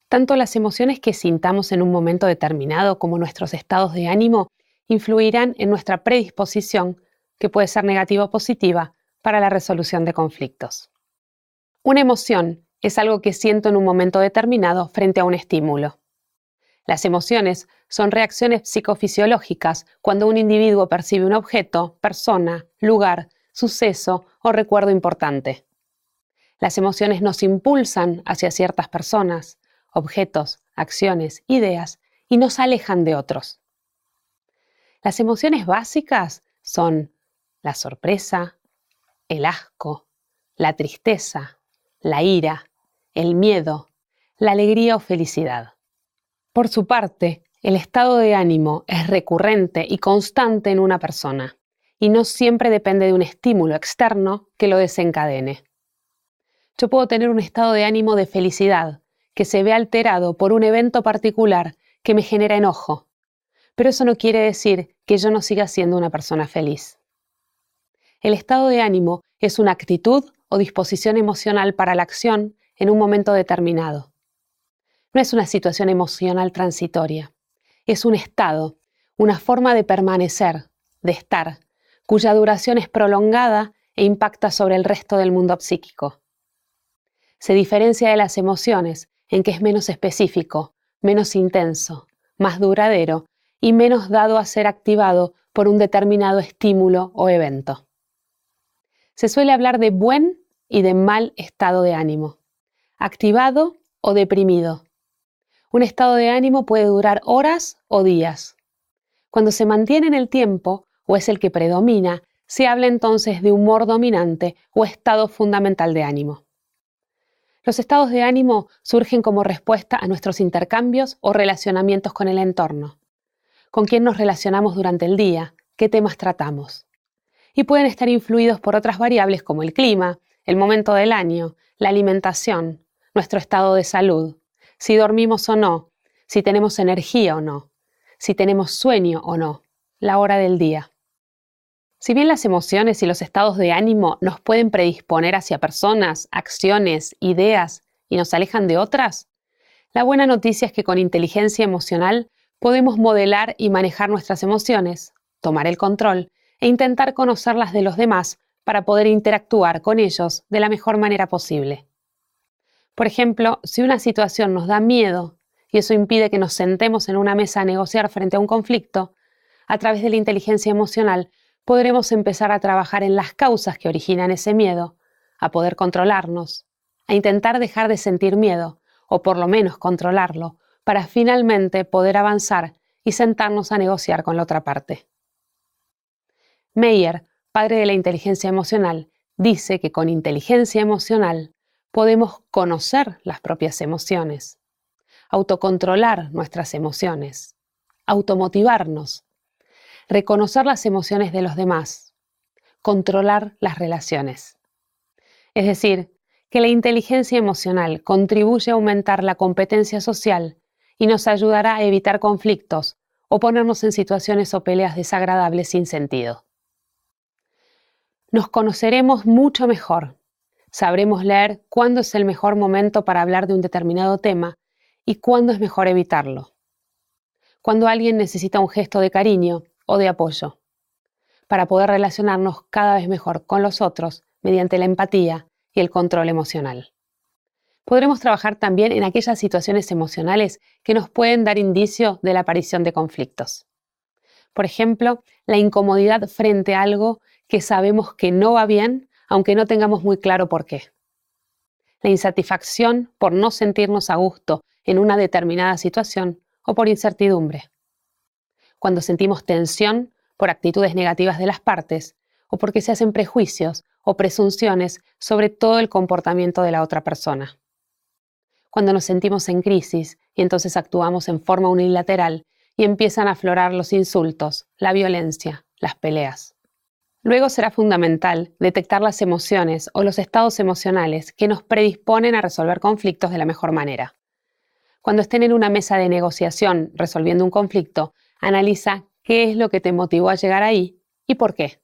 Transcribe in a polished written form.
Tanto las emociones que sintamos en un momento determinado como nuestros estados de ánimo influirán en nuestra predisposición, que puede ser negativa o positiva, para la resolución de conflictos. Una emoción es algo que siento en un momento determinado frente a un estímulo. Las emociones son reacciones psicofisiológicas cuando un individuo percibe un objeto, persona, lugar, suceso o recuerdo importante. Las emociones nos impulsan hacia ciertas personas, objetos, acciones, ideas y nos alejan de otros. Las emociones básicas son la sorpresa, el asco, la tristeza, la ira, el miedo, la alegría o felicidad. Por su parte, el estado de ánimo es recurrente y constante en una persona, y no siempre depende de un estímulo externo que lo desencadene. Yo puedo tener un estado de ánimo de felicidad, que se ve alterado por un evento particular que me genera enojo, pero eso no quiere decir que yo no siga siendo una persona feliz. El estado de ánimo es una actitud o disposición emocional para la acción en un momento determinado. No es una situación emocional transitoria. Es un estado, una forma de permanecer, de estar, cuya duración es prolongada e impacta sobre el resto del mundo psíquico. Se diferencia de las emociones en que es menos específico, menos intenso, más duradero y menos dado a ser activado por un determinado estímulo o evento. Se suele hablar de buen y de mal estado de ánimo, activado o deprimido. Un estado de ánimo puede durar horas o días. Cuando se mantiene en el tiempo, o es el que predomina, se habla entonces de humor dominante o estado fundamental de ánimo. Los estados de ánimo surgen como respuesta a nuestros intercambios o relacionamientos con el entorno. Con quién nos relacionamos durante el día, qué temas tratamos. Y pueden estar influidos por otras variables como el clima, el momento del año, la alimentación, nuestro estado de salud, si dormimos o no, si tenemos energía o no, si tenemos sueño o no, la hora del día. Si bien las emociones y los estados de ánimo nos pueden predisponer hacia personas, acciones, ideas y nos alejan de otras, la buena noticia es que con inteligencia emocional podemos modelar y manejar nuestras emociones, tomar el control e intentar conocerlas de los demás para poder interactuar con ellos de la mejor manera posible. Por ejemplo, si una situación nos da miedo y eso impide que nos sentemos en una mesa a negociar frente a un conflicto, a través de la inteligencia emocional podremos empezar a trabajar en las causas que originan ese miedo, a poder controlarnos, a intentar dejar de sentir miedo, o por lo menos controlarlo, para finalmente poder avanzar y sentarnos a negociar con la otra parte. Meyer, padre de la inteligencia emocional, dice que con inteligencia emocional podemos conocer las propias emociones, autocontrolar nuestras emociones, automotivarnos, reconocer las emociones de los demás, controlar las relaciones. Es decir, que la inteligencia emocional contribuye a aumentar la competencia social y nos ayudará a evitar conflictos o ponernos en situaciones o peleas desagradables sin sentido. Nos conoceremos mucho mejor. Sabremos leer cuándo es el mejor momento para hablar de un determinado tema y cuándo es mejor evitarlo. Cuando alguien necesita un gesto de cariño o de apoyo, para poder relacionarnos cada vez mejor con los otros mediante la empatía y el control emocional. Podremos trabajar también en aquellas situaciones emocionales que nos pueden dar indicio de la aparición de conflictos. Por ejemplo, la incomodidad frente a algo que sabemos que no va bien, aunque no tengamos muy claro por qué. La insatisfacción por no sentirnos a gusto en una determinada situación o por incertidumbre. Cuando sentimos tensión por actitudes negativas de las partes o porque se hacen prejuicios o presunciones sobre todo el comportamiento de la otra persona. Cuando nos sentimos en crisis y entonces actuamos en forma unilateral y empiezan a aflorar los insultos, la violencia, las peleas. Luego será fundamental detectar las emociones o los estados emocionales que nos predisponen a resolver conflictos de la mejor manera. Cuando estén en una mesa de negociación resolviendo un conflicto, analiza qué es lo que te motivó a llegar ahí y por qué.